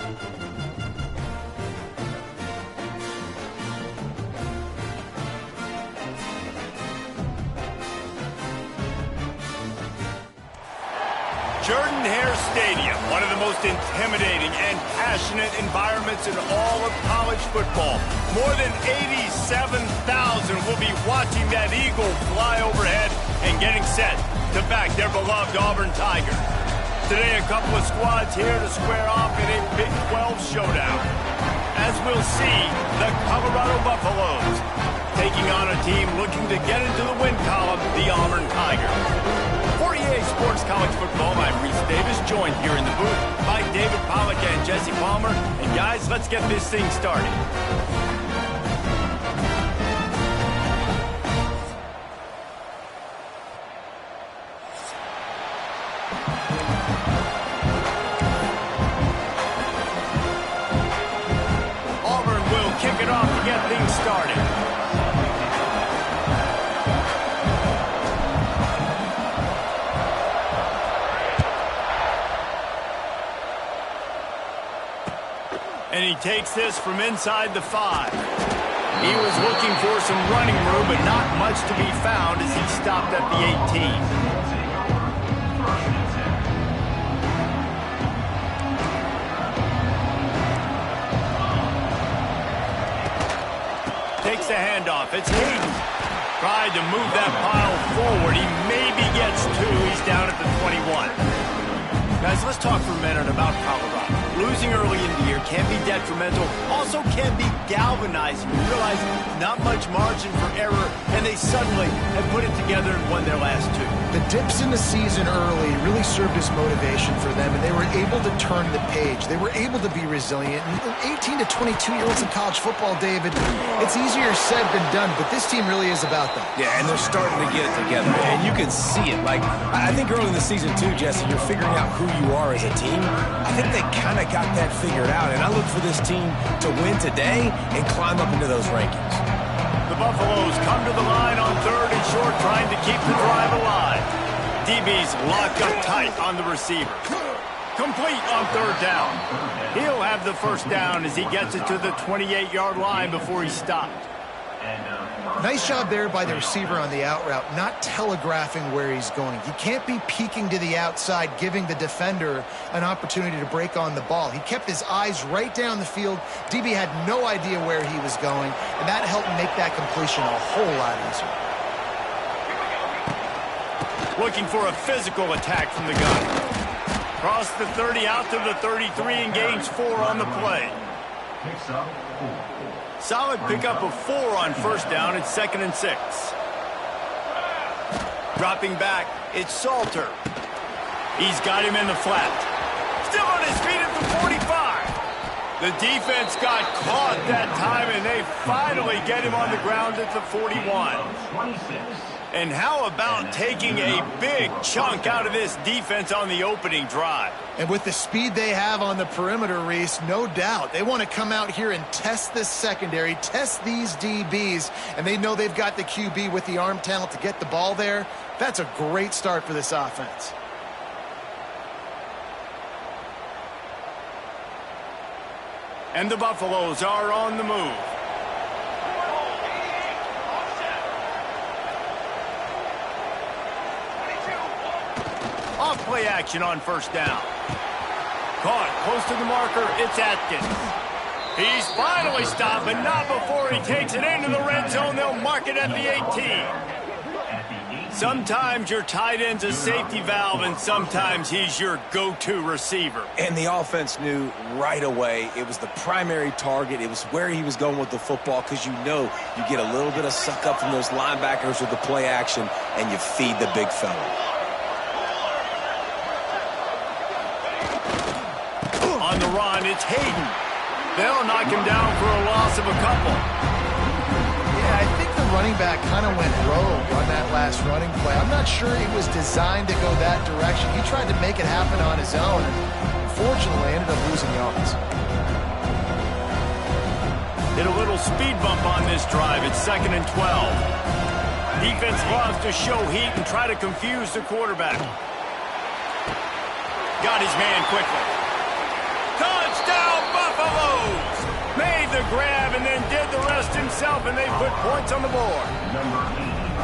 Jordan-Hare Stadium, one of the most intimidating and passionate environments in all of college football. More than 87,000 will be watching that eagle fly overhead and getting set to back their beloved Auburn Tigers. Today, a couple of squads here to square off in a Big 12 showdown. As we'll see, the Colorado Buffaloes taking on a team looking to get into the win column, the Auburn Tigers. For EA Sports College Football, I'm Reese Davis, joined here in the booth by David Pollack and Jesse Palmer. And guys, let's get this thing started. Auburn will kick it off to get things started. And he takes this from inside the 5. He was looking for some running room, but not much to be found as he stopped at the 18. Takes the handoff. It's Hayden. Tried to move that pile forward. He maybe gets 2. He's down at the 21. Guys, let's talk for a minute about Colorado. Losing early in the year can be detrimental, also can be galvanizing. You realize not much margin for error, and they suddenly have put it together and won their last 2. The dips in the season early really served as motivation for them, and they were able to turn the page. They were able to be resilient. And 18 to 22-year-olds in college football, David, it's easier said than done, but this team really is about that. Yeah, and they're starting to get it together, and you can see it. Like, I think early in the season, too, Jesse, you're figuring out who you are as a team. I think they kind of got that figured out, and I look for this team to win today and climb up into those rankings. The Buffaloes come to the line on 3rd and short, trying to keep the drive alive. DB's locked up tight on the receiver. Complete on 3rd down. He'll have the first down as he gets it to the 28-yard line before he stopped. Nice job there by the receiver on the out route, not telegraphing where he's going. He can't be peeking to the outside, giving the defender an opportunity to break on the ball. He kept his eyes right down the field. DB had no idea where he was going, and that helped make that completion a whole lot easier. Looking for a physical attack from the gun. Cross the 30 out to the 33 and gains 4 on the play. Solid pickup of 4 on 1st down. It's 2nd and 6. Dropping back, it's Salter. He's got him in the flat. Still on his feet at the 45. The defense got caught that time, and they finally get him on the ground at the 41. And how about taking a big chunk out of this defense on the opening drive? And with the speed they have on the perimeter, Reese, no doubt, they want to come out here and test this secondary, test these DBs, and they know they've got the QB with the arm talent to get the ball there. That's a great start for this offense. And the Buffaloes are on the move. Off play action on 1st down. Caught close to the marker, it's Atkins. He's finally stopped, but not before he takes it into the red zone. They'll mark it at the 18. Sometimes your tight end's a safety valve, and sometimes he's your go-to receiver. And the offense knew right away it was the primary target. It was where he was going with the football, because you know you get a little bit of suck up from those linebackers with the play action, and you feed the big fella. On the run, it's Hayden. They'll knock him down for a loss of a couple. Yeah, I think the running back kind of went rogue on that last running play. I'm not sure it was designed to go that direction. He tried to make it happen on his own, and unfortunately ended up losing yards. Hit a little speed bump on this drive. It's 2nd and 12. Defense loves to show heat and try to confuse the quarterback. Got his man quickly. Touchdown, grab and then did the rest himself, and they put points on the board.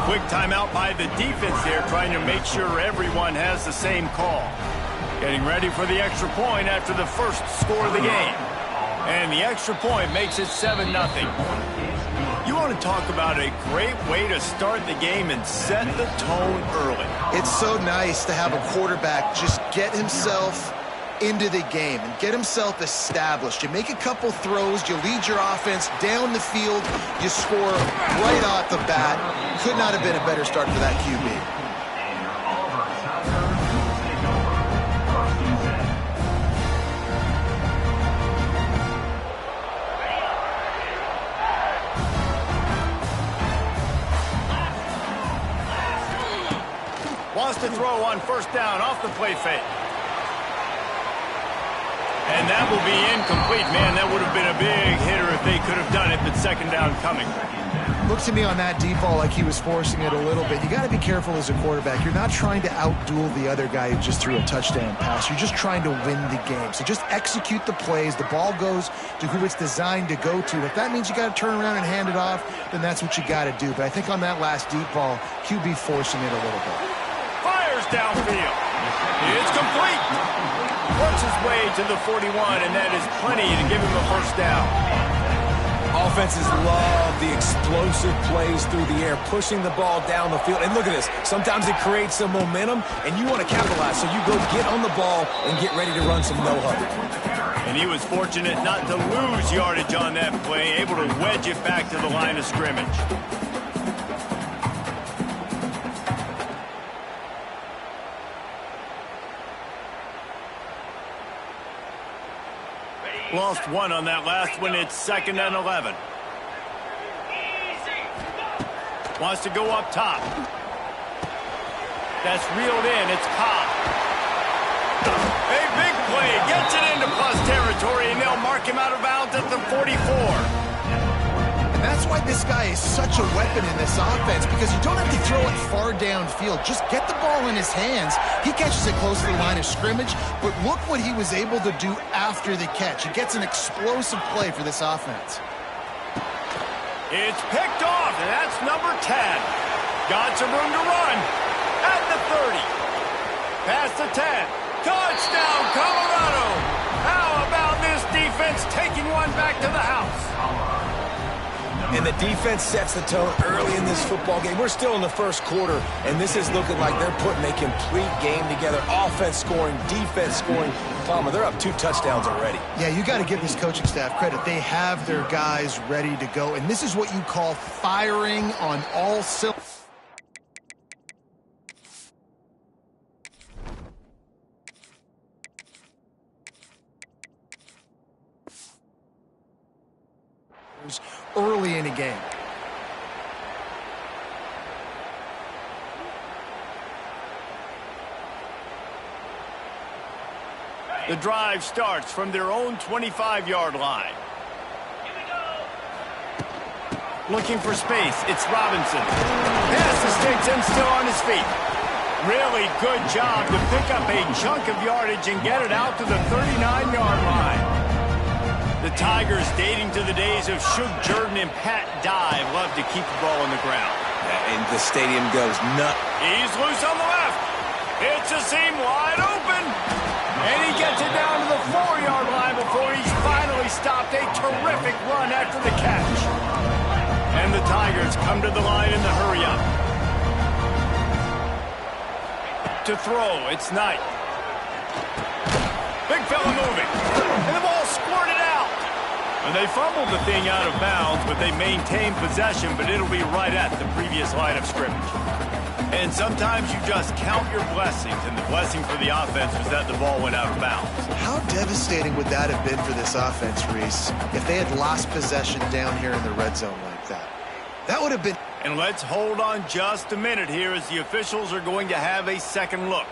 Quick timeout by the defense there, trying to make sure everyone has the same call. Getting ready for the extra point after the first score of the game. And the extra point makes it 7-0. You want to talk about a great way to start the game and set the tone early. It's so nice to have a quarterback just get himself into the game and get himself established. You make a couple throws, you lead your offense down the field, you score right off the bat. Could not have been a better start for that QB. Wants to throw on first down off the play fake. And that will be incomplete. Man, that would have been a big hitter if they could have done it, but second down coming. Looks to me on that deep ball like he was forcing it a little bit. You got to be careful as a quarterback. You're not trying to outduel the other guy who just threw a touchdown pass. You're just trying to win the game. So just execute the plays. The ball goes to who it's designed to go to. If that means you got to turn around and hand it off, then that's what you got to do. But I think on that last deep ball, QB forcing it a little bit. Fires downfield. It's complete. Works his way to the 41, and that is plenty to give him a first down. Offenses love the explosive plays through the air, pushing the ball down the field. And look at this. Sometimes it creates some momentum, and you want to capitalize. So you go get on the ball and get ready to run some no-huddle. And he was fortunate not to lose yardage on that play, able to wedge it back to the line of scrimmage. Lost one on that last one. It's 2nd and 11. Wants to go up top. That's reeled in. It's Cobb. A big play. Gets it into plus territory, and they'll mark him out of bounds at the 44. That's why this guy is such a weapon in this offense, because you don't have to throw it far downfield. Just get the ball in his hands. He catches it close to the line of scrimmage, but look what he was able to do after the catch. He gets an explosive play for this offense. It's picked off, and that's number 10. Got some room to run at the 30. Past the 10. Touchdown, Colorado. How about this defense taking one back to the house? And the defense sets the tone early in this football game. We're still in the first quarter, and this is looking like they're putting a complete game together. Offense scoring, defense scoring. Palmer, they're up 2 touchdowns already. Yeah, you got to give this coaching staff credit. They have their guys ready to go, and this is what you call firing on all cylinders. Early in a game. The drive starts from their own 25-yard line. Looking for space. It's Robinson. Pass escapes him, still on his feet. Really good job to pick up a chunk of yardage and get it out to the 39-yard line. The Tigers, dating to the days of Shug Jordan and Pat Dye, love to keep the ball on the ground. And the stadium goes nuts. He's loose on the left. It's a seam wide open. And he gets it down to the 4-yard line before he's finally stopped. A terrific run after the catch. And the Tigers come to the line in the hurry-up. To throw, it's Knight. Big fella moving. And the ball squirted out. And they fumbled the thing out of bounds, but they maintained possession, but it'll be right at the previous line of scrimmage. And sometimes you just count your blessings, and the blessing for the offense was that the ball went out of bounds. How devastating would that have been for this offense, Reese, if they had lost possession down here in the red zone like that? That would have been... And let's hold on just a minute here as the officials are going to have a second look.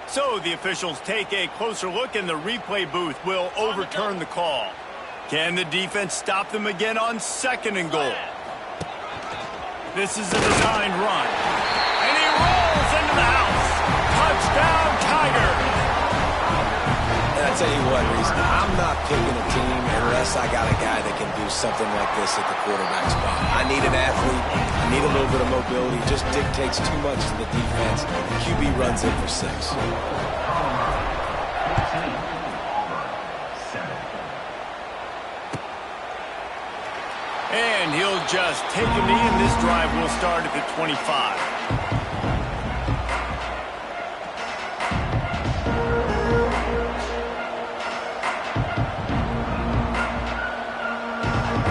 So the officials take a closer look, and the replay booth will overturn the call. Can the defense stop them again on 2nd and goal? This is a designed run. And he rolls into the house. Touchdown, Tigers! And I tell you what, Reese, I'm not picking a team unless I got a guy that can do something like this at the quarterback spot. I need an athlete. I need a little bit of mobility. It just dictates too much to the defense. The QB runs in for 6. And he'll just take a knee, and this drive will start at the 25.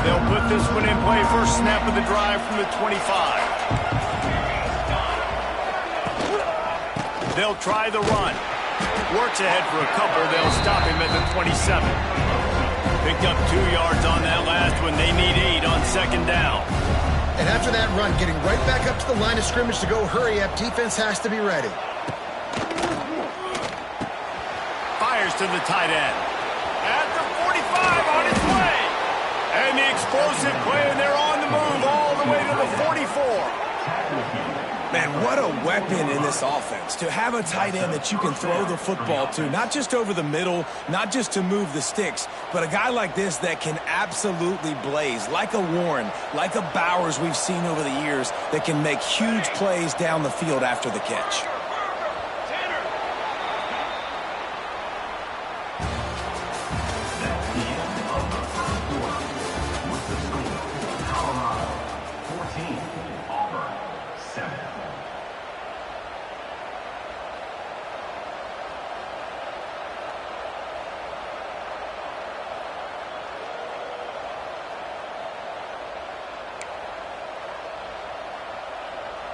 They'll put this one in play. First snap of the drive from the 25. They'll try the run. Works ahead for a couple. They'll stop him at the 27. Picked up 2 yards on that last one. They need 8 on second down. And after that run, getting right back up to the line of scrimmage to go hurry up, defense has to be ready. Fires to the tight end. At the 45 on his way. And the explosive play, and they're on the move all the way to the 44. Man, what a weapon in this offense. To have a tight end that you can throw the football to, not just over the middle, not just to move the sticks, but a guy like this that can absolutely blaze, like a Warren, like a Bowers we've seen over the years, that can make huge plays down the field after the catch.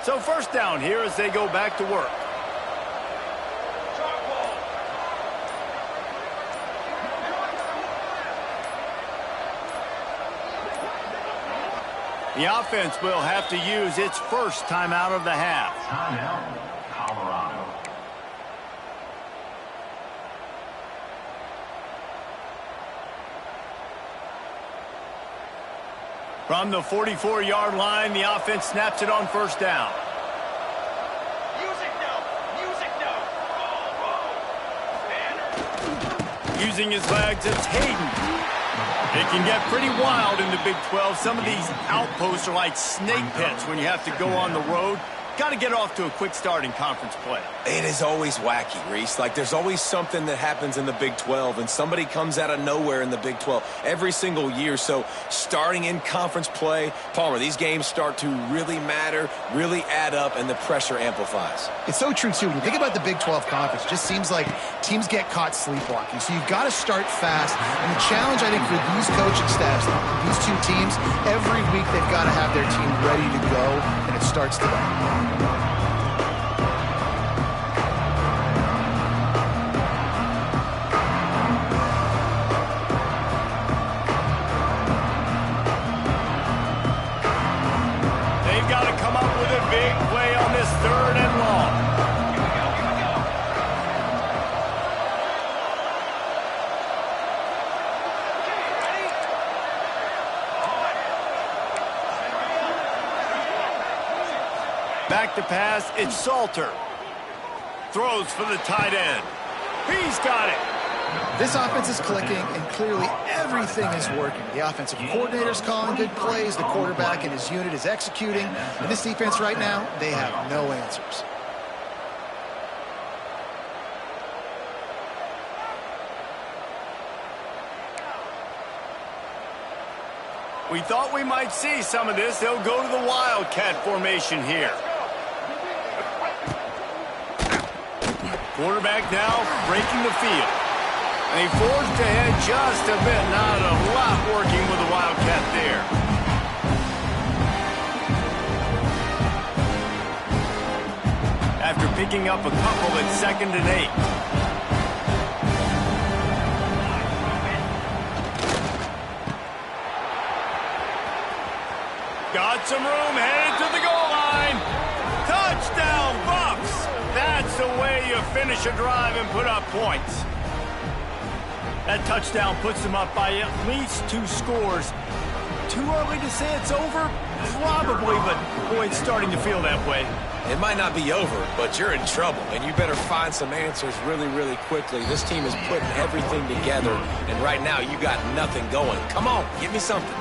So first down here as they go back to work. The offense will have to use its first timeout of the half. Timeout, Colorado. From the 44-yard line, the offense snaps it on first down. Using his legs, it's Hayden. It can get pretty wild in the Big 12. Some of these outposts are like snake pits when you have to go on the road. Got to get off to a quick start in conference play. It is always wacky, Reese. Like, there's always something that happens in the Big 12, and somebody comes out of nowhere in the Big 12 every single year. So starting in conference play, Palmer, these games start to really matter, really add up, and the pressure amplifies. It's so true, too. When you think about the Big 12 conference, it just seems like teams get caught sleepwalking. So you've got to start fast. And the challenge, I think, for these coaching staffs, these two teams, every week they've got to have their team ready to go, and it starts today. Back to pass, it's Salter. Throws for the tight end. He's got it. This offense is clicking, and clearly everything is working. The offensive coordinator's calling good plays. The quarterback and his unit is executing. And this defense right now, they have no answers. We thought we might see some of this. They'll go to the Wildcat formation here. Quarterback now breaking the field. And he forged ahead just a bit. Not a lot working with the Wildcat there. After picking up a couple at 2nd and 8. Got some room, headed to the goal line. Touchdown, Bucks! That's the way you finish a drive and put up points. That touchdown puts them up by at least 2 scores. Too early to say it's over? Probably, but boy, it's starting to feel that way. It might not be over, but you're in trouble, and you better find some answers really, really quickly. This team is putting everything together, and right now you got nothing going. Come on, give me something.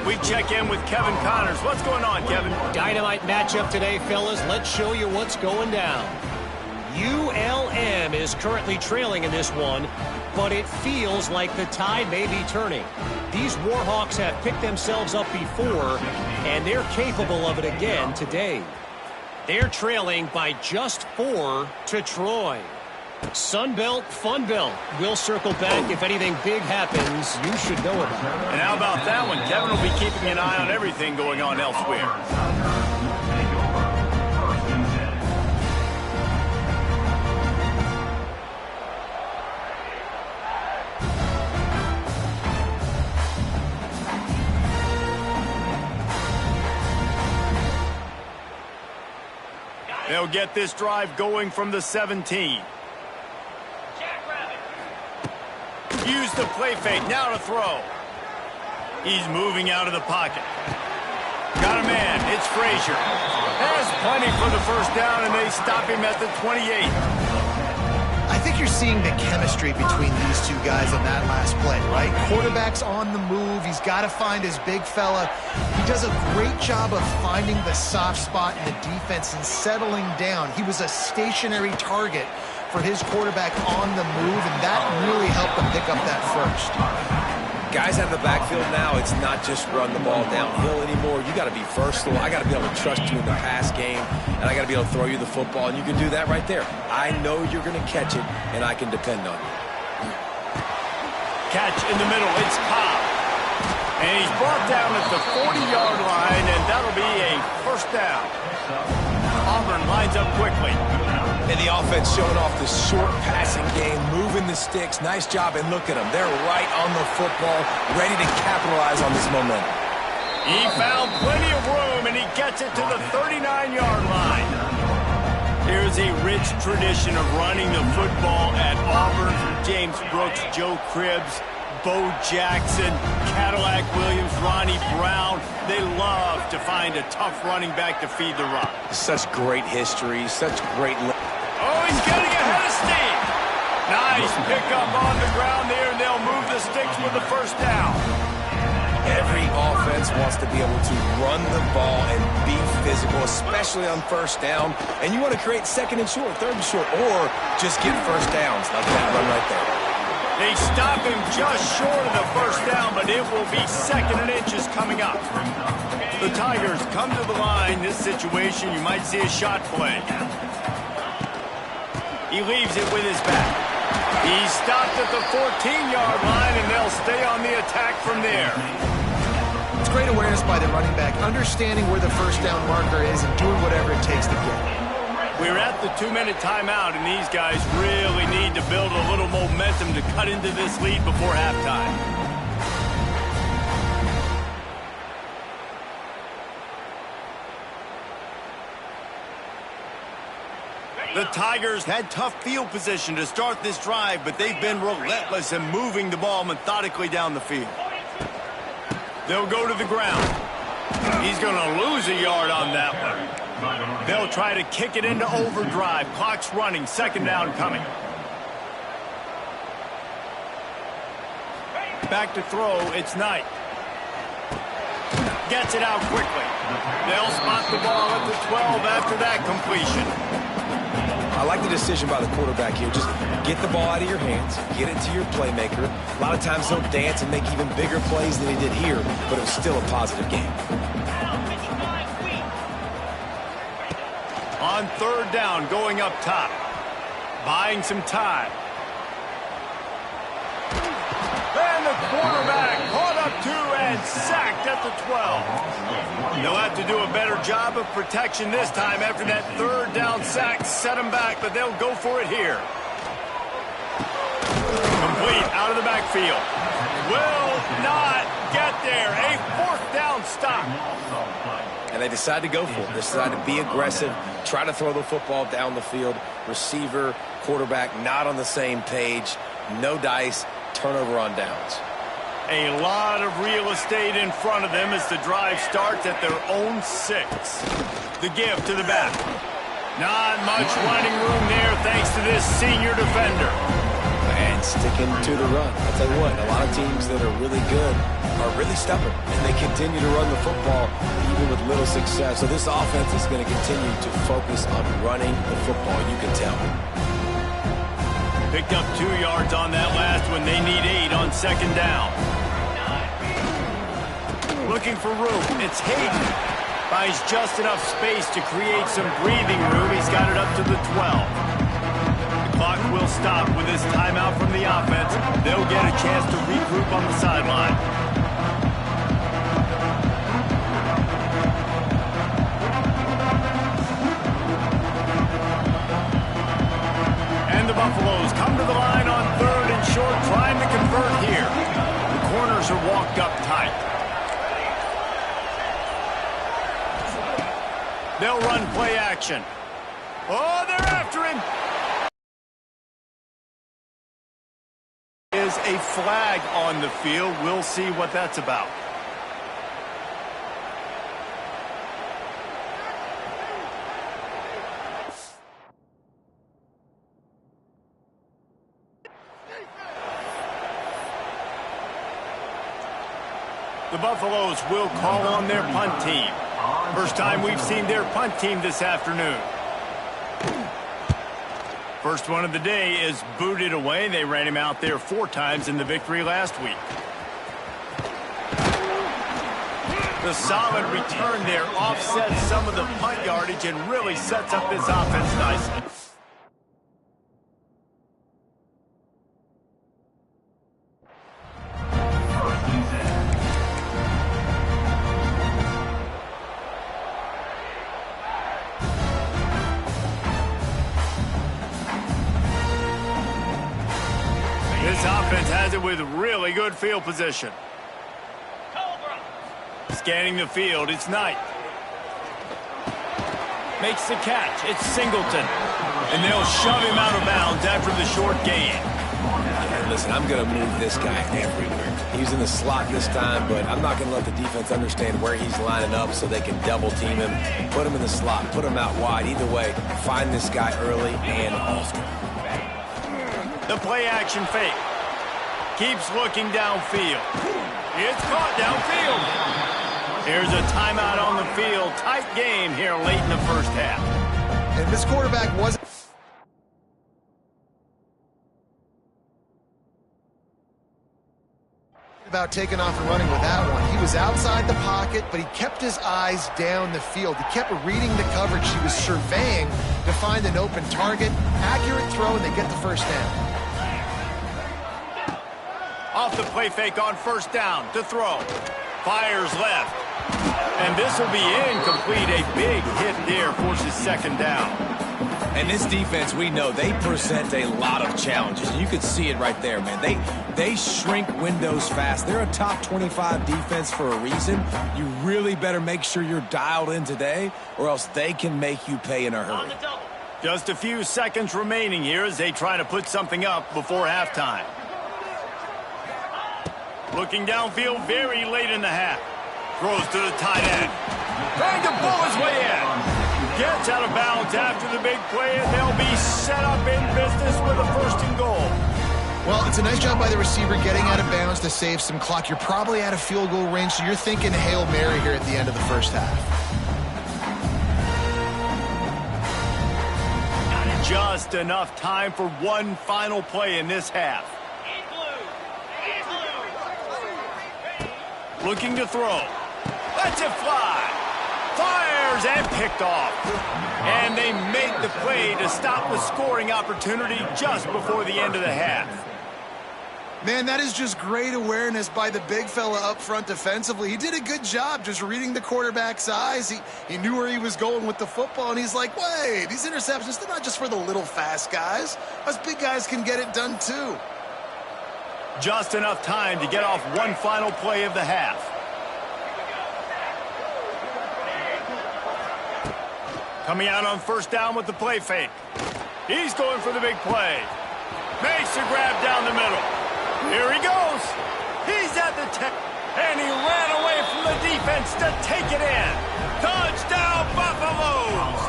We check in with Kevin Connors. What's going on, Kevin? Dynamite matchup today, fellas. Let's show you what's going down. ULM is currently trailing in this one, but it feels like the tide may be turning. These Warhawks have picked themselves up before, and they're capable of it again today. They're trailing by just 4 to Troy. Sunbelt, Funbelt. We'll circle back if anything big happens you should know about. And how about that one? Kevin will be keeping an eye on everything going on elsewhere. They'll get this drive going from the 17. Use the play fake. Now to throw. He's moving out of the pocket. Got a man. It's Frazier. Has plenty for the first down, and they stop him at the 28. I think you're seeing the chemistry between these two guys on that last play, right? Quarterback's on the move. He's got to find his big fella. He does a great job of finding the soft spot in the defense and settling down. He was a stationary target for his quarterback on the move, and that really helped him pick up that first. Guys out of the backfield now, it's not just run the ball downhill anymore. You got to be versatile. I got to be able to trust you in the pass game, and I got to be able to throw you the football, and you can do that right there. I know you're going to catch it, and I can depend on you. Catch in the middle. It's Cobb. And he's brought down at the 40-yard line, and that'll be a first down. Auburn lines up quickly. And the offense showing off the short passing game, moving the sticks. Nice job, and look at them. They're right on the football, ready to capitalize on this momentum. He found plenty of room, and he gets it to the 39-yard line. Here's a rich tradition of running the football at Auburn from James Brooks, Joe Cribbs, Bo Jackson, Cadillac Williams, Ronnie Brown. They love to find a tough running back to feed the rock. Such great history, such great... Oh, he's getting ahead of steam. Nice pickup on the ground there, and they'll move the sticks with the first down. Every offense wants to be able to run the ball and be physical, especially on first down. And you want to create second and short, third and short, or just get first downs like that run right there. They stop him just short of the first down, but it will be second and inches coming up. The Tigers come to the line. This situation, you might see a shot play. He leaves it with his back. He's stopped at the 14-yard line, and they'll stay on the attack from there. It's great awareness by the running back, understanding where the first down marker is and doing whatever it takes to get it. We're at the 2-minute timeout, and these guys really need to build a little momentum to cut into this lead before halftime. The Tigers had tough field position to start this drive, but they've been relentless in moving the ball methodically down the field. They'll go to the ground. He's going to lose a yard on that one. They'll try to kick it into overdrive. Clock's running. Second down coming. Back to throw. It's Knight. Gets it out quickly. They'll spot the ball at the 12 after that completion. I like the decision by the quarterback here. Just get the ball out of your hands, get it to your playmaker. A lot of times he'll dance and make even bigger plays than he did here, but it was still a positive game. On third down, going up top. Buying some time. And the quarterback caught up to and sacked at the 12. They'll have to do a better job of protection this time after that third down sack set them back, but they'll go for it here. Complete out of the backfield. Will not get there. A fourth down stop. And they decide to go for it. They decide to be aggressive, try to throw the football down the field. Receiver, quarterback not on the same page. No dice, turnover on downs. A lot of real estate in front of them as the drive starts at their own 6. The give to the back. Not much running room there thanks to this senior defender. And sticking to the run. I'll tell you what, a lot of teams that are really good are really stubborn, and they continue to run the football even with little success. So this offense is going to continue to focus on running the football, you can tell. Picked up 2 yards on that last one. They need 8 on 2nd down. Looking for room. It's Hayden. Finds just enough space to create some breathing room. He's got it up to the 12. The clock will stop with this timeout from the offense. They'll get a chance to regroup on the sideline. And the Buffaloes come to the line on 3rd and short, trying to convert here. The corners are walked up tight. They'll run play action. Oh, they're after him. Is a flag on the field. We'll see what that's about. The Buffaloes will call on their punt team. First time we've seen their punt team this afternoon. First one of the day is booted away. They ran him out there 4 times in the victory last week. The solid return there offsets some of the punt yardage and really sets up this offense nicely. This offense has it with really good field position. Scanning the field, it's Knight. Makes the catch, it's Singleton. And they'll shove him out of bounds after the short gain. Listen, I'm going to move this guy everywhere. He's in the slot this time, but I'm not going to let the defense understand where he's lining up so they can double team him. Put him in the slot, put him out wide. Either way, find this guy early and often. The play action fake. Keeps looking downfield. It's caught downfield. Here's a timeout on the field. Tight game here late in the first half. And this quarterback wasn't about taking off and running with that one. He was outside the pocket, but he kept his eyes down the field. He kept reading the coverage. He was surveying to find an open target. Accurate throw, and they get the first down. Off the play fake on first down to throw. Fires left. And this will be incomplete. A big hit there forces 2nd down. And this defense, we know, they present a lot of challenges. You can see it right there, man. They shrink windows fast. They're a top 25 defense for a reason. You really better make sure you're dialed in today, or else they can make you pay in a hurry. Just a few seconds remaining here as they try to put something up before halftime. Looking downfield very late in the half. Throws to the tight end. Trying to pull his way in. Gets out of bounds after the big play, and they'll be set up in business with a 1st and goal. Well, it's a nice job by the receiver getting out of bounds to save some clock. You're probably out of field goal range, so you're thinking Hail Mary here at the end of the first half. Just enough time for one final play in this half. Looking to throw. Lets it fly. Fires and picked off. And they make the play to stop the scoring opportunity just before the end of the half. Man, that is just great awareness by the big fella up front defensively. He did a good job just reading the quarterback's eyes. He knew where he was going with the football, and he's like, wait, these interceptions, they're not just for the little fast guys. Us big guys can get it done too. Just enough time to get off one final play of the half. Coming out on first down with the play fake. He's going for the big play. Makes a grab down the middle. Here he goes. He's at the protect. And he ran away from the defense to take it in. Touchdown, Buffaloes!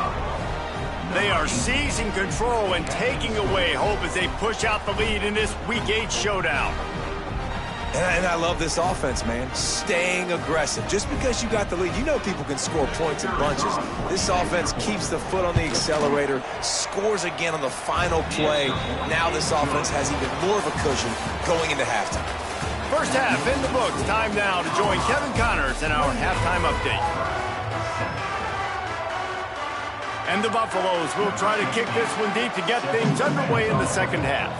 They are seizing control and taking away hope as they push out the lead in this Week 8 showdown. And I love this offense, man. Staying aggressive. Just because you got the lead, you know people can score points in bunches. This offense keeps the foot on the accelerator, scores again on the final play. Now this offense has even more of a cushion going into halftime. First half in the books. Time now to join Kevin Connors in our halftime update. And the Buffaloes will try to kick this one deep to get things underway in the second half.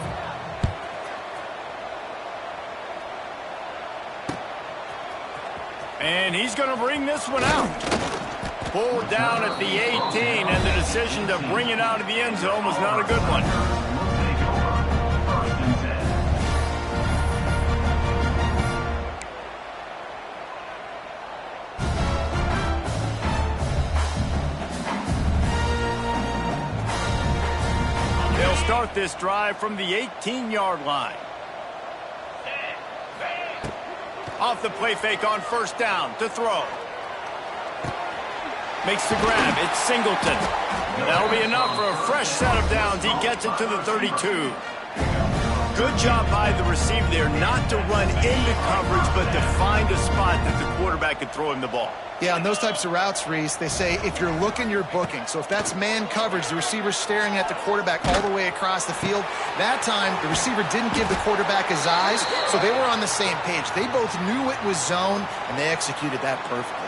And he's going to bring this one out. Pulled down at the 18, and the decision to bring it out of the end zone was not a good one. They'll start this drive from the 18-yard line. Off the play fake on first down to throw. Makes the grab. It's Singleton. That'll be enough for a fresh set of downs. He gets it to the 32. Good job by the receiver there not to run into coverage, but to find a spot that the quarterback could throw him the ball. Yeah, on those types of routes, Reese, they say if you're looking, you're booking. So if that's man coverage, the receiver's staring at the quarterback all the way across the field. That time, the receiver didn't give the quarterback his eyes, so they were on the same page. They both knew it was zone, and they executed that perfectly.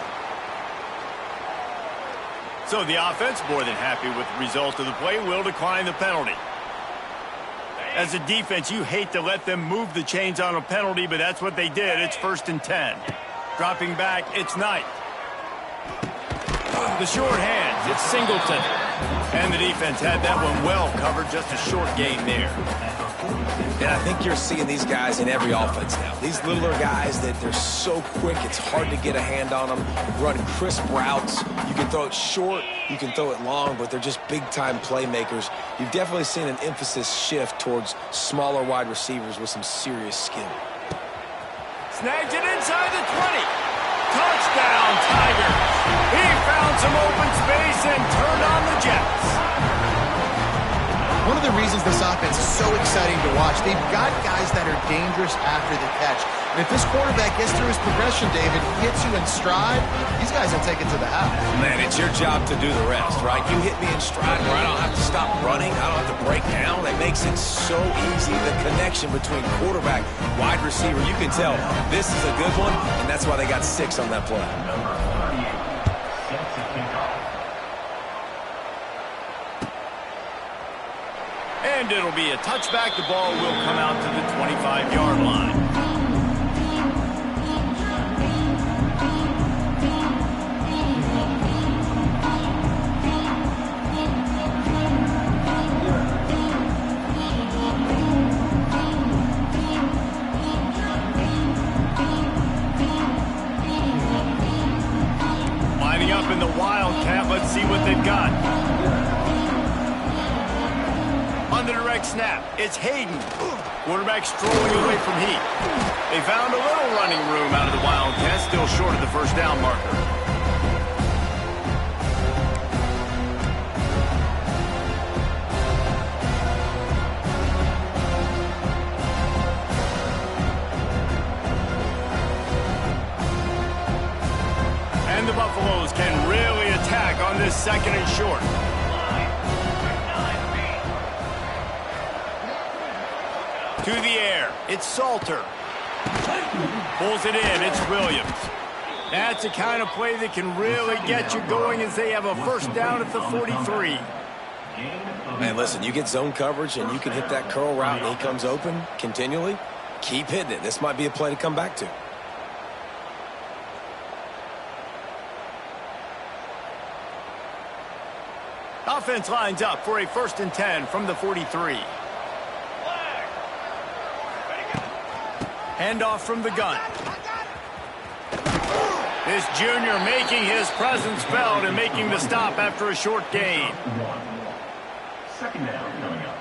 So the offense, more than happy with the result of the play, will decline the penalty. As a defense, you hate to let them move the chains on a penalty, but that's what they did. It's 1st and 10. Dropping back, it's Knight. The short hands, it's Singleton. And the defense had that one well covered, just a short gain there. And I think you're seeing these guys in every offense now. These littler guys that they're so quick, it's hard to get a hand on them. Run crisp routes. You can throw it short, you can throw it long, but they're just big-time playmakers. You've definitely seen an emphasis shift towards smaller wide receivers with some serious skill. Snags it inside the 20. Touchdown, Tigers. He found some open space and turned on the Jets. One of the reasons this offense is so exciting to watch, they've got guys that are dangerous after the catch. And if this quarterback gets through his progression, David, hits you in stride, these guys will take it to the house. Man, it's your job to do the rest, right? You hit me in stride where I don't have to stop running, I don't have to break down. It makes it so easy. The connection between quarterback, wide receiver, you can tell this is a good one, and that's why they got 6 on that play. And it'll be a touchback. The ball will come out to the 25-yard line. Lining up in the Wildcat. Let's see what they've got. On the direct snap, it's Hayden. Quarterback strolling away from heat. They found a little running room out of the Wildcats, still short of the first down marker. And the Buffaloes can really attack on this 2nd and short. To the air, it's Salter. Pulls it in, it's Williams. That's the kind of play that can really get you going as they have a first down at the 43. Man, listen, you get zone coverage and you can hit that curl route and he comes open continually. Keep hitting it. This might be a play to come back to. Offense lines up for a 1st and 10 from the 43. Handoff from the gun. This junior making his presence felt and making the stop after a short gain. 2nd down coming up.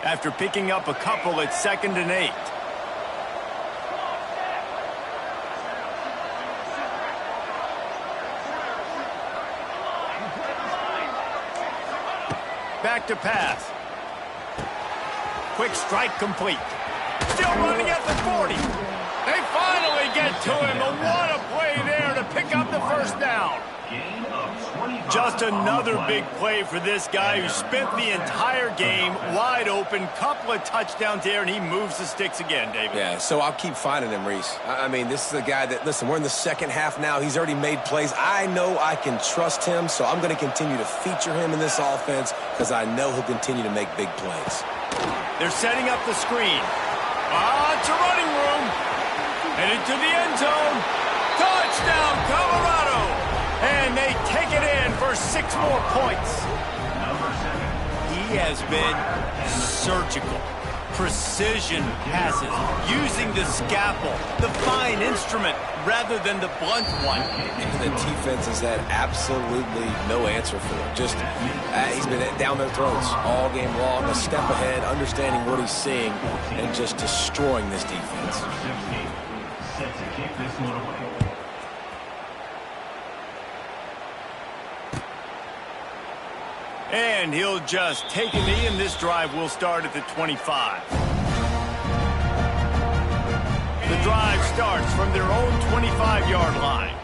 after picking up a couple at 2nd and 8. Back to pass. Quick strike complete. Still running at the 40. They finally get to him, but what a play there to pick up the first down. Just another big play for this guy who spent the entire game wide open, couple of touchdowns there, and he moves the sticks again, David. Yeah, so I'll keep finding him, Reese. I mean, this is a guy that, listen, we're in the second half now. He's already made plays. I know I can trust him, so I'm going to continue to feature him in this offense because I know he'll continue to make big plays. They're setting up the screen. It's a running room. Headed to the end zone. Touchdown, Colorado. And they take it in for 6 more points. He has been surgical. Precision passes, using the scalpel, the fine instrument, rather than the blunt one. And the defense has had absolutely no answer for him. Just, he's been down their throats all game long, a step ahead, understanding what he's seeing, and just destroying this defense. Set to kick this one away. And he'll just take a knee, and this drive will start at the 25. The drive starts from their own 25-yard line.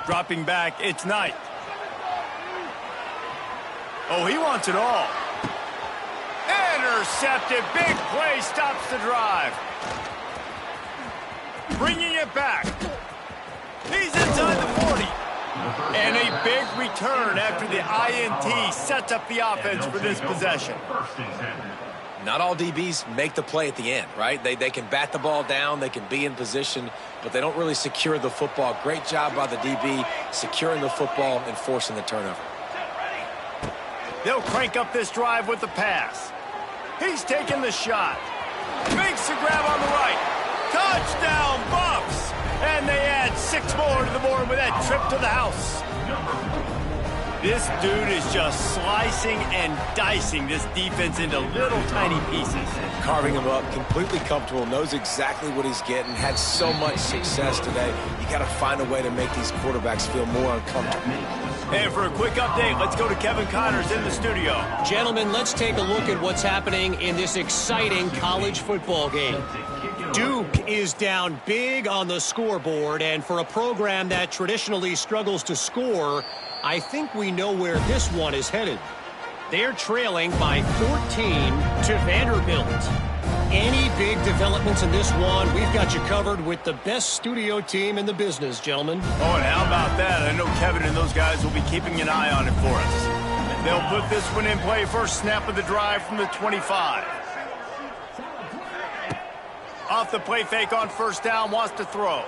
Dropping back, it's Knight. Oh, he wants it all. Intercepted. Big play stops the drive. Bringing it back. He's inside the 40. And a big return after the INT sets up the offense for this possession. Not all DBs make the play at the end, right? They can bat the ball down, they can be in position, but they don't really secure the football. Great job by the DB securing the football and forcing the turnover. They'll crank up this drive with the pass. He's taking the shot. Makes the grab on the right. Touchdown, Buffs! And they add 6 more to the board with that trip to the house. This dude is just slicing and dicing this defense into little tiny pieces. Carving him up, completely comfortable, knows exactly what he's getting, had so much success today. You got to find a way to make these quarterbacks feel more uncomfortable. And for a quick update, let's go to Kevin Connors in the studio. Gentlemen, let's take a look at what's happening in this exciting college football game. Duke is down big on the scoreboard, and for a program that traditionally struggles to score, I think we know where this one is headed. They're trailing by 14 to Vanderbilt. Any big developments in this one, we've got you covered with the best studio team in the business, gentlemen. Oh, and how about that? I know Kevin and those guys will be keeping an eye on it for us. They'll put this one in play. First snap of the drive from the 25. Off the play fake on first down, wants to throw.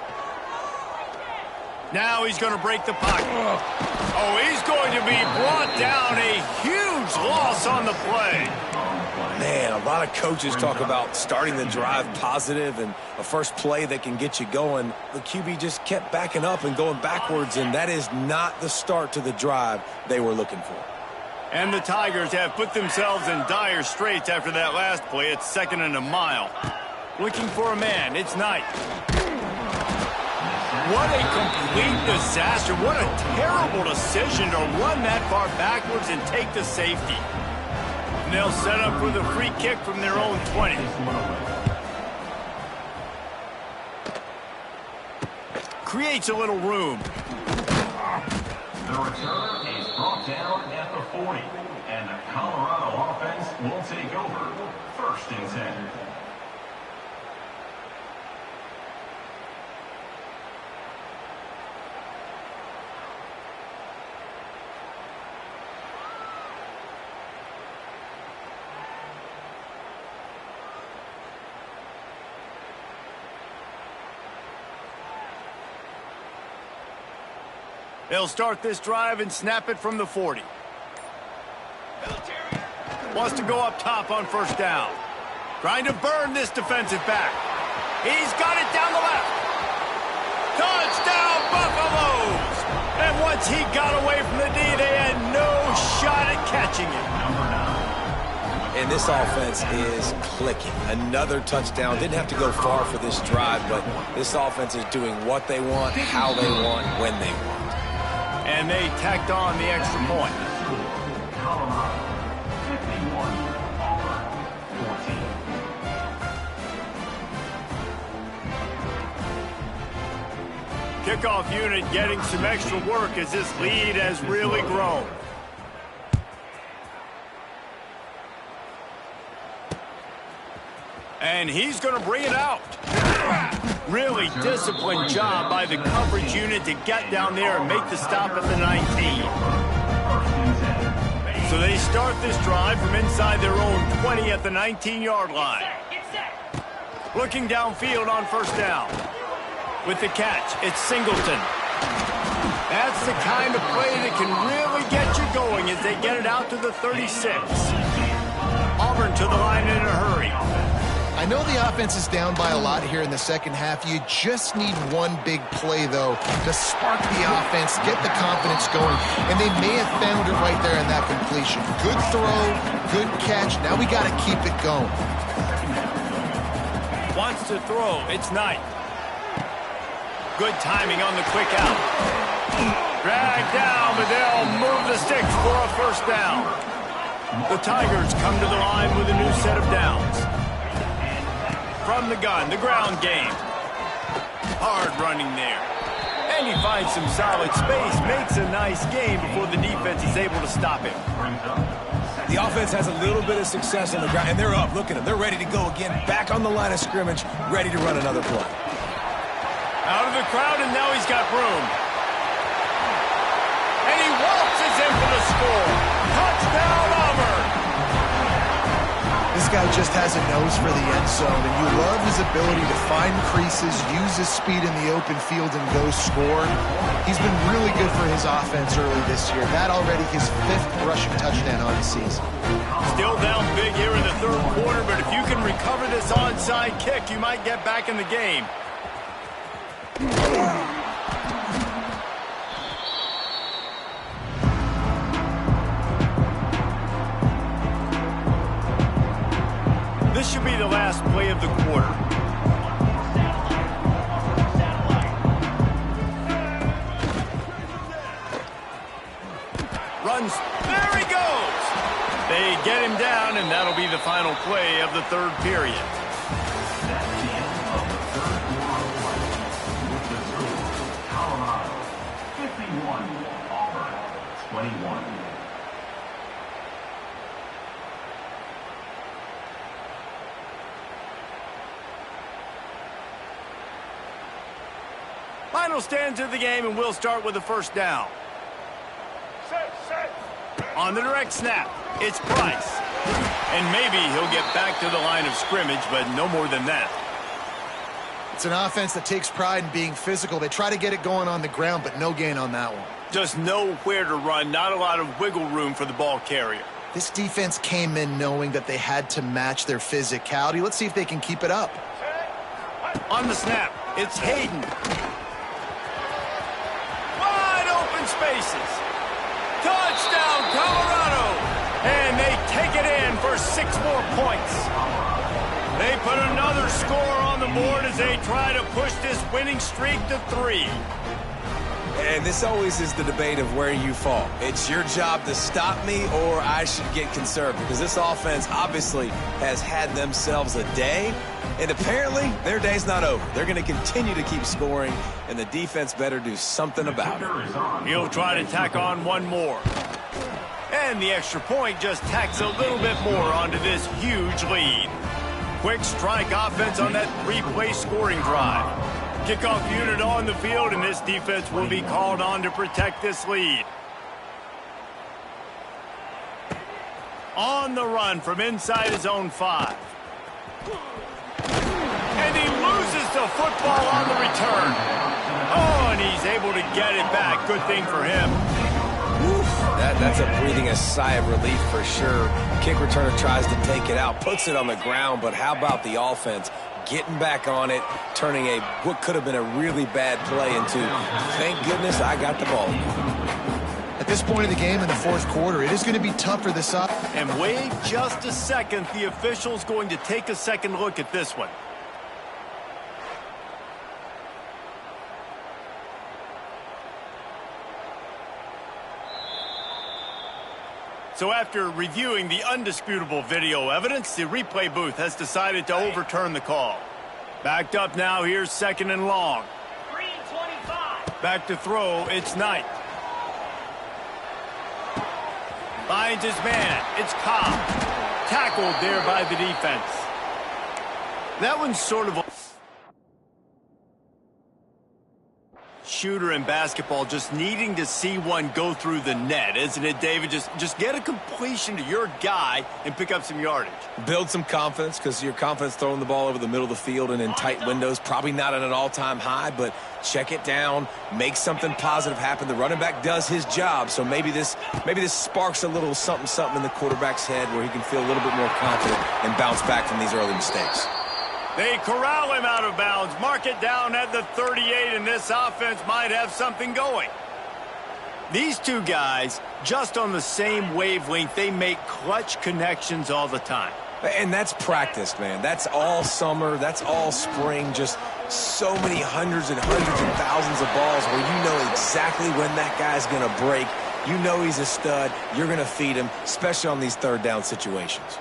Now he's going to break the pocket. Oh, he's going to be brought down. A huge loss on the play. Man, a lot of coaches talk about starting the drive positive and a first play that can get you going. The QB just kept backing up and going backwards, and that is not the start to the drive they were looking for. And the Tigers have put themselves in dire straits after that last play. It's 2nd and a mile. Looking for a man. It's Knight. What a complete disaster. What a terrible decision to run that far backwards and take the safety. And they'll set up for the free kick from their own 20. Creates a little room. The return is brought down at the 40. And the Colorado offense will take over. 1st and 10. They'll start this drive and snap it from the 40. Wants to go up top on first down. Trying to burn this defensive back. He's got it down the left. Touchdown, Buffaloes! And once he got away from the D, they had no shot at catching him. And this offense is clicking. Another touchdown. Didn't have to go far for this drive, but this offense is doing what they want, how they want, when they want. And they tacked on the extra point. Colorado, 51, Auburn, 14. Kickoff unit getting some extra work as this lead has really grown. And he's going to bring it out. Really disciplined job by the coverage unit to get down there and make the stop at the 19. So they start this drive from inside their own 20 at the 19-yard line. Looking downfield on first down. With the catch, it's Singleton. That's the kind of play that can really get you going as they get it out to the 36. Auburn to the line in a hurry. I know the offense is down by a lot here in the second half. You just need one big play, though, to spark the offense, get the confidence going, and they may have found it right there in that completion. Good throw, good catch. Now we got to keep it going. Wants to throw. It's Knight. Good timing on the quick out. Dragged down, but they'll move the sticks for a first down. The Tigers come to the line with a new set of downs. From the gun, the ground game. Hard running there. And he finds some solid space, makes a nice game before the defense is able to stop him. The offense has a little bit of success on the ground, and they're up. Look at them. They're ready to go again. Back on the line of scrimmage, ready to run another play. Out of the crowd, and now he's got room. And he waltzes in for the score. Touchdown, Auburn! This guy just has a nose for the end zone, and you love his ability to find creases, use his speed in the open field, and go score. He's been really good for his offense early this year. That already his 5th rushing touchdown on the season. Still down big here in the third quarter, but if you can recover this onside kick, you might get back in the game. This should be the last play of the quarter. Runs. There he goes. They get him down, and that'll be the final play of the third period. That's the end of the third quarter of play. With the score, Colorado, 51, Auburn, 21. Final stands of the game, and we'll start with the first down. On the direct snap, it's Price. And maybe he'll get back to the line of scrimmage, but no more than that. It's an offense that takes pride in being physical. They try to get it going on the ground, but no gain on that one. Just nowhere to run, not a lot of wiggle room for the ball carrier. This defense came in knowing that they had to match their physicality. Let's see if they can keep it up. On the snap, it's Hayden. Wide open spaces. Touchdown, Colorado! And they take it in for 6 more points. They put another score on the board as they try to push this winning streak to 3. And this always is the debate of where you fall. It's your job to stop me, or I should get conservative, because this offense obviously has had themselves a day, and apparently their day's not over. They're going to continue to keep scoring, and the defense better do something about it. He'll try to tack on one more. And the extra point just tacks a little bit more onto this huge lead. Quick strike offense on that 3-play scoring drive. Kickoff unit on the field, and this defense will be called on to protect this lead. On the run from inside his own 5. And he loses the football on the return. Oh, and he's able to get it back. Good thing for him. Oof, that's a breathing a sigh of relief for sure. Kick returner tries to take it out, puts it on the ground, but how about the offense getting back on it, turning what could have been a really bad play into, thank goodness I got the ball. At this point of the game in the fourth quarter, it is going to be tough for this up. And wait just a second. The official's going to take a second look at this one. So after reviewing the undisputable video evidence, the replay booth has decided to overturn the call. Backed up now, here's 2nd and long. 3:25. Back to throw, it's Knight. Finds his man, it's Cobb. Tackled there by the defense. That one's sort of a shooter in basketball, just needing to see one go through the net, isn't it, David? Just get a completion to your guy and pick up some yardage. Build some confidence, because your confidence throwing the ball over the middle of the field and in tight windows, probably not at an all-time high, but check it down, make something positive happen. The running back does his job, so maybe this sparks a little something in the quarterback's head where he can feel a little bit more confident and bounce back from these early mistakes. They corral him out of bounds, mark it down at the 38, and this offense might have something going. These two guys, just on the same wavelength, they make clutch connections all the time. And that's practice, man. That's all summer. That's all spring. Just so many hundreds and thousands of balls where you know exactly when that guy's going to break. You know he's a stud. You're going to feed him, especially on these third down situations.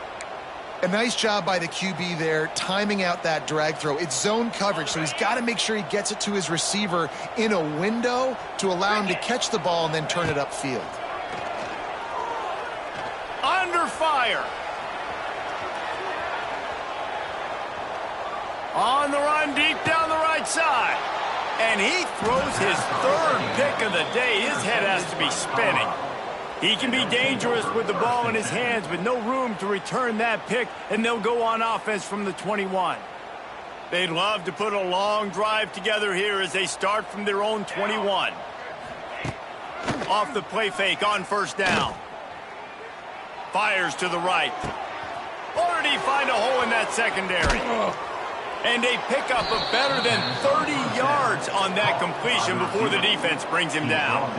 A nice job by the QB there, timing out that drag throw. It's zone coverage, so he's got to make sure he gets it to his receiver in a window to allow him to catch the ball and then turn it upfield. Under fire. On the run, deep down the right side. And he throws his 3rd pick of the day. His head has to be spinning. He can be dangerous with the ball in his hands, but no room to return that pick, and they'll go on offense from the 21. They'd love to put a long drive together here as they start from their own 21. Off the play fake on 1st down. Fires to the right. Already find a hole in that secondary. And they pick up a better than 30 yards on that completion before the defense brings him down.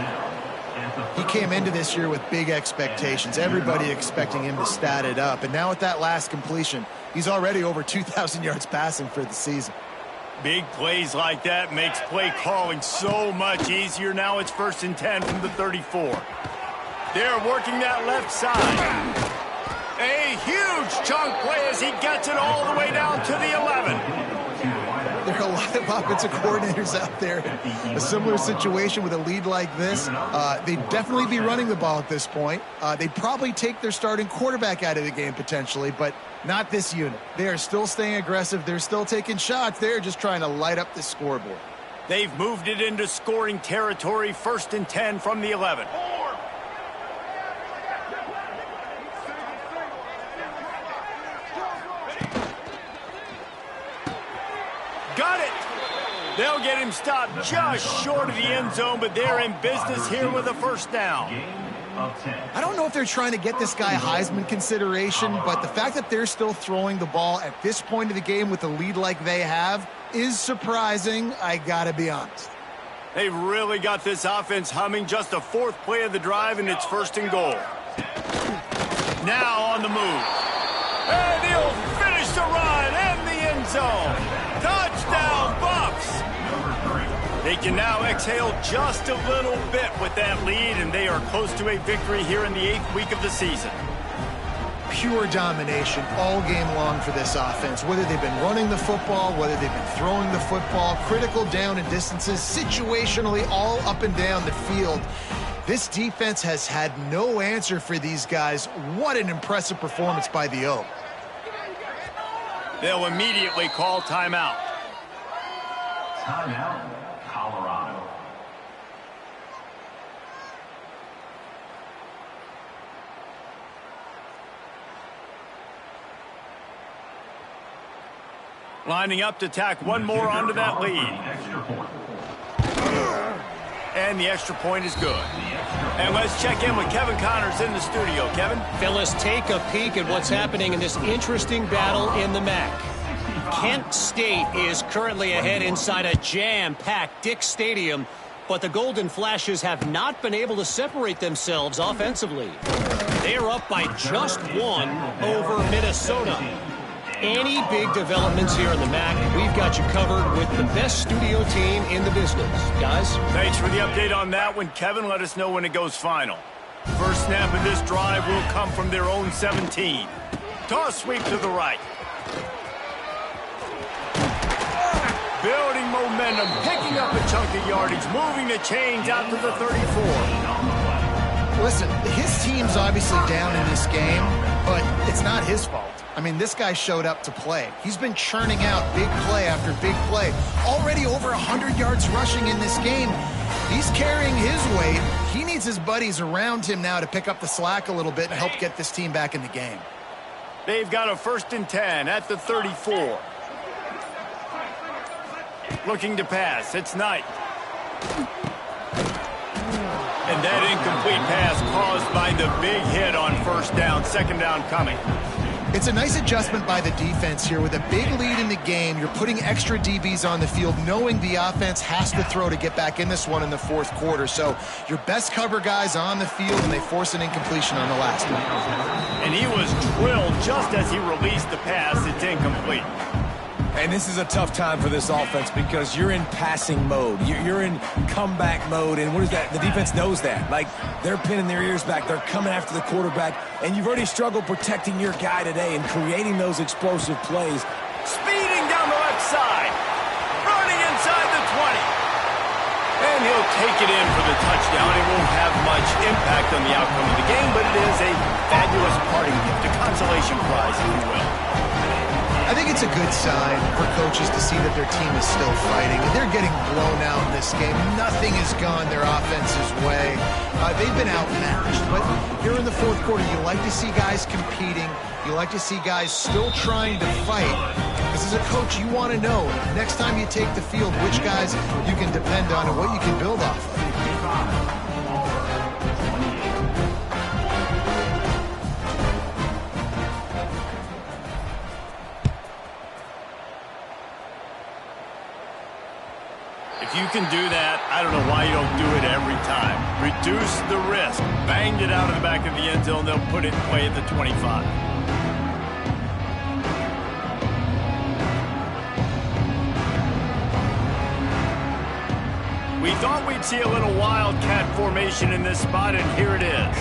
He came into this year with big expectations. Everybody expecting him to stat it up. And now with that last completion, he's already over 2,000 yards passing for the season. Big plays like that makes play calling so much easier. Now it's 1st and 10 from the 34. They're working that left side. A huge chunk play as he gets it all the way down to the 11. There are a lot of offensive coordinators out there. A similar situation with a lead like this. They'd definitely be running the ball at this point. They'd probably take their starting quarterback out of the game potentially, but not this unit. They are still staying aggressive. They're still taking shots. They're just trying to light up the scoreboard. They've moved it into scoring territory. 1st and 10 from the 11. Got it. They'll get him stopped just short of the end zone, but they're in business here with a 1st down. I don't know if they're trying to get this guy Heisman consideration, but the fact that they're still throwing the ball at this point of the game with a lead like they have is surprising, I gotta be honest. They've really got this offense humming. Just a 4th play of the drive, and it's 1st and goal. Now on the move. And he'll finish the run in the end zone. Touchdown, Buffs! They can now exhale just a little bit with that lead, and they are close to a victory here in the 8th week of the season. Pure domination all game long for this offense. Whether they've been running the football, whether they've been throwing the football, critical down and distances, situationally all up and down the field. This defense has had no answer for these guys. What an impressive performance by the O. They'll immediately call timeout. Timeout, Colorado. Lining up to tack one more onto that lead. And the extra point is good. And let's check in with Kevin Connors in the studio. Kevin? Phyllis, take a peek at what's happening in this interesting battle in the MAC. Kent State is currently ahead inside a jam-packed Dick Stadium, but the Golden Flashes have not been able to separate themselves offensively. They are up by just one over Minnesota. Any big developments here in the MAC, we've got you covered with the best studio team in the business. Guys? Thanks for the update on that one, Kevin. Let us know when it goes final. First snap of this drive will come from their own 17. Toss sweep to the right. Building momentum, picking up a chunk of yardage, moving the chains out to the 34. Listen, his team's obviously down in this game, but it's not his fault. I mean, this guy showed up to play. He's been churning out big play after big play. Already over 100 yards rushing in this game. He's carrying his weight. He needs his buddies around him now to pick up the slack a little bit and help get this team back in the game. They've got a 1st and 10 at the 34. Looking to pass. It's Knight. And that incomplete pass caused by the big hit on 1st down. 2nd down coming. It's a nice adjustment by the defense here. With a big lead in the game, you're putting extra DBs on the field, knowing the offense has to throw to get back in this one in the 4th quarter. So your best cover guys on the field, and they force an incompletion on the last one. And he was drilled just as he released the pass. It's incomplete. And this is a tough time for this offense because you're in passing mode. You're in comeback mode. And what is that? The defense knows that. Like, they're pinning their ears back. They're coming after the quarterback. And you've already struggled protecting your guy today and creating those explosive plays. Speeding down the left side. Running inside the 20. And he'll take it in for the touchdown. It won't have much impact on the outcome of the game, but it is a fabulous parting gift, a consolation prize, if you will. I think it's a good sign for coaches to see that their team is still fighting. They're getting blown out in this game. Nothing has gone their offense's way. They've been outmatched. But here in the 4th quarter, you like to see guys competing. You like to see guys still trying to fight. Because as a coach, you want to know next time you take the field which guys you can depend on and what you can build off of. If you can do that, I don't know why you don't do it every time. Reduce the risk. Banged it out of the back of the end zone. They'll put it in play at the 25. We thought we'd see a little wildcat formation in this spot, and here it is.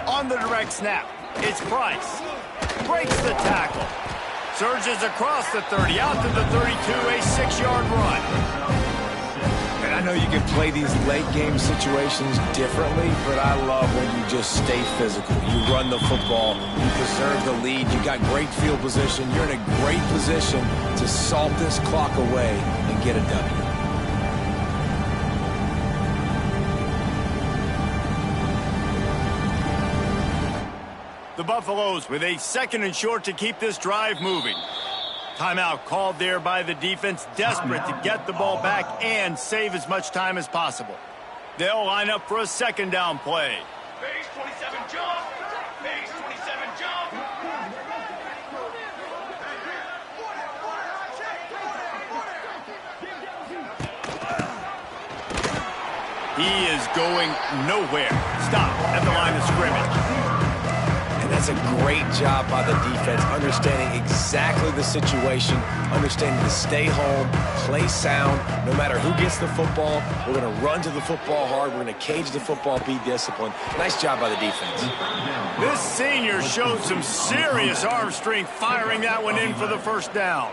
On the direct snap, it's Price. Breaks the tackle. Surges across the 30, out to the 32, a 6-yard run. And I know you can play these late game situations differently, but I love when you just stay physical. You run the football, you preserve the lead, you got great field position, you're in a great position to salt this clock away and get a W. The Buffaloes with a 2nd and short to keep this drive moving. Timeout called there by the defense, desperate to get the ball back and save as much time as possible. They'll line up for a 2nd down play. Base 27 jump. Base 27 jump. He is going nowhere. Stop at the line of scrimmage. And that's a great job by the defense, understanding exactly the situation, understanding to stay home, play sound. No matter who gets the football, we're going to run to the football hard. We're going to cage the football, be disciplined. Nice job by the defense. This senior showed some serious arm strength, firing that one in for the 1st down.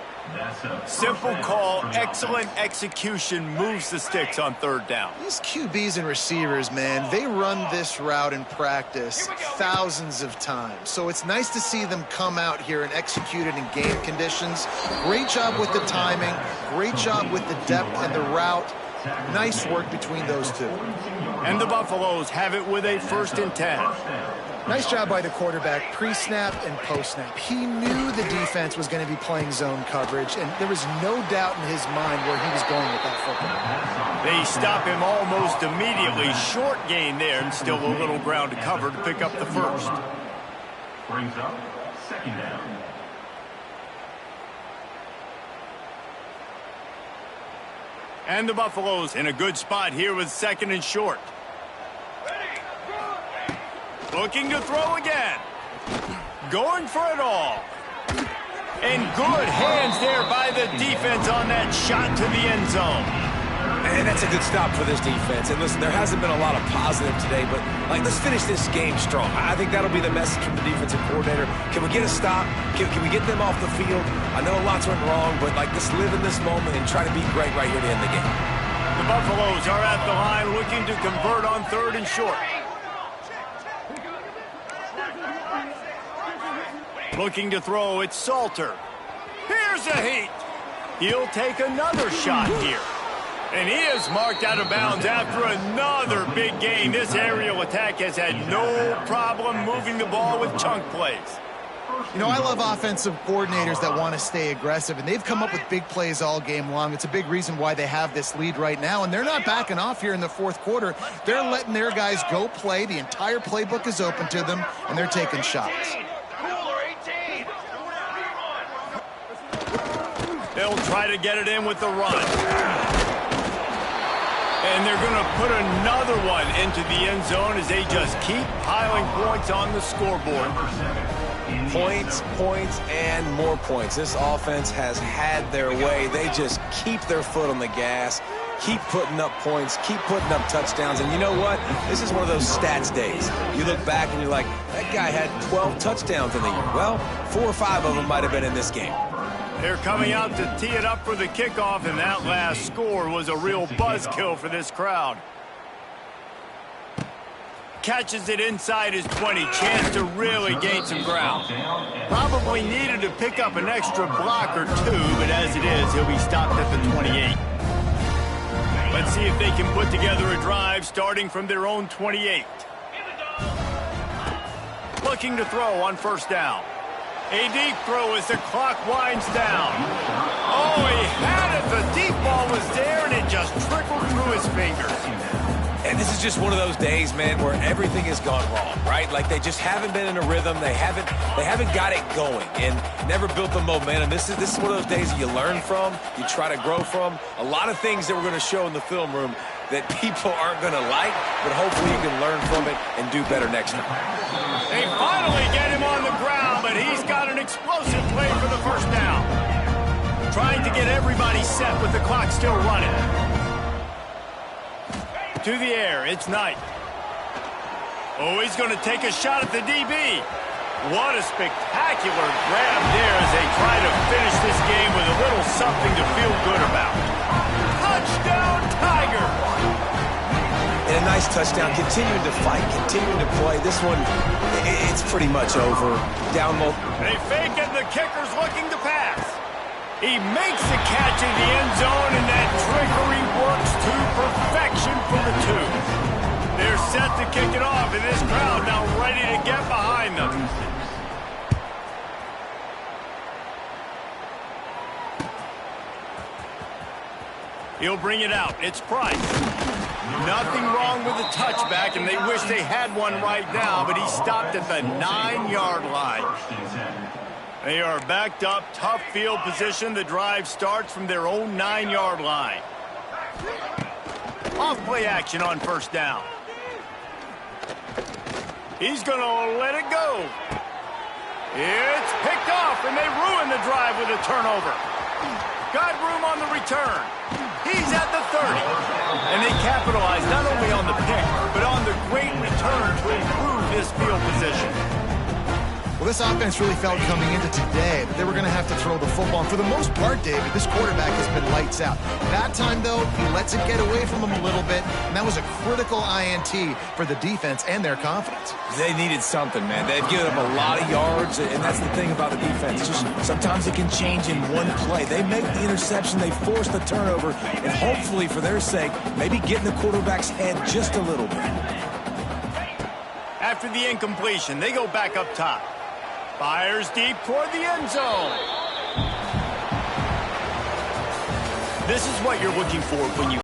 Simple call, excellent execution, moves the sticks on 3rd down. These QBs and receivers, man, they run this route in practice thousands of times. So it's nice to see them come out here and execute it in game conditions. Great job with the timing, great job with the depth and the route. Nice work between those two. And the Buffaloes have it with a 1st and 10. Nice job by the quarterback, pre-snap and post-snap. He knew the defense was going to be playing zone coverage, and there was no doubt in his mind where he was going with that football. They stop him almost immediately. Short gain there, and still a little ground to cover to pick up the 1st. Brings up 2nd down. And the Buffaloes in a good spot here with 2nd and short. Looking to throw again. Going for it all. And good hands there by the defense on that shot to the end zone. And that's a good stop for this defense. And listen, there hasn't been a lot of positive today, but let's finish this game strong. I think that'll be the message from the defensive coordinator. Can we get a stop? Can we get them off the field? I know lots went wrong, but let's live in this moment and try to be great right here to end the game. The Buffaloes are at the line looking to convert on 3rd and short. Looking to throw, it's Salter. Here's a heat. He'll take another shot here. And he is marked out of bounds after another big gain. This aerial attack has had no problem moving the ball with chunk plays. You know, I love offensive coordinators that want to stay aggressive, and they've come up with big plays all game long. It's a big reason why they have this lead right now, and they're not backing off here in the 4th quarter. They're letting their guys go play. The entire playbook is open to them, and they're taking shots. They'll try to get it in with the run. And they're going to put another one into the end zone as they just keep piling points on the scoreboard. Points, points, and more points. This offense has had their way. They just keep their foot on the gas, keep putting up points, keep putting up touchdowns. And you know what? This is one of those stats days. You look back and you're like, that guy had 12 touchdowns in the year. Well, 4 or 5 of them might have been in this game. They're coming out to tee it up for the kickoff, and that last score was a real buzzkill for this crowd. Catches it inside his 20. Chance to really gain some ground. Probably needed to pick up an extra block or 2, but as it is, he'll be stopped at the 28. Let's see if they can put together a drive starting from their own 28. Looking to throw on 1st down. A deep throw as the clock winds down. Oh, he had it. The deep ball was there, and it just trickled through his fingers. And this is just one of those days, man, where everything has gone wrong, right? Like they just haven't been in a rhythm. They haven't got it going and never built the momentum. This is one of those days that you learn from, you try to grow from. A lot of things that we're going to show in the film room that people aren't going to like, but hopefully you can learn from it and do better next time. They finally get him on the ground, but he's got an explosive play for the 1st down. Trying to get everybody set with the clock still running. To the air, it's Knight. Oh, he's going to take a shot at the DB. What a spectacular grab there as they try to finish this game with a little something to feel good about. Touchdown, Tigers! And a nice touchdown, continuing to fight, continuing to play. This one, it's pretty much over. Down low. They fake it, the kicker's looking to pass. He makes the catch in the end zone, and that trickery works to perfection for the 2. They're set to kick it off, and this crowd now ready to get behind them. He'll bring it out. It's Price. Nothing wrong with the touchback, and they wish they had one right now, but he stopped at the 9-yard line. They are backed up, tough field position. The drive starts from their own 9-yard line. Off play action on 1st down. He's going to let it go. It's picked off, and they ruin the drive with a turnover. Got room on the return. He's at the 30. And they capitalize not only on the pick, but on the great return to improve this field position. Well, this offense really felt coming into today that they were going to have to throw the football. And for the most part, David, this quarterback has been lights out. That time, though, he lets it get away from him a little bit, and that was a critical INT for the defense and their confidence. They needed something, man. They've given up a lot of yards, and that's the thing about the defense. Just sometimes it can change in one play. They make the interception, they force the turnover, and hopefully, for their sake, maybe get in the quarterback's head just a little bit. After the incompletion, they go back up top. Fires deep toward the end zone. This is what you're looking for when you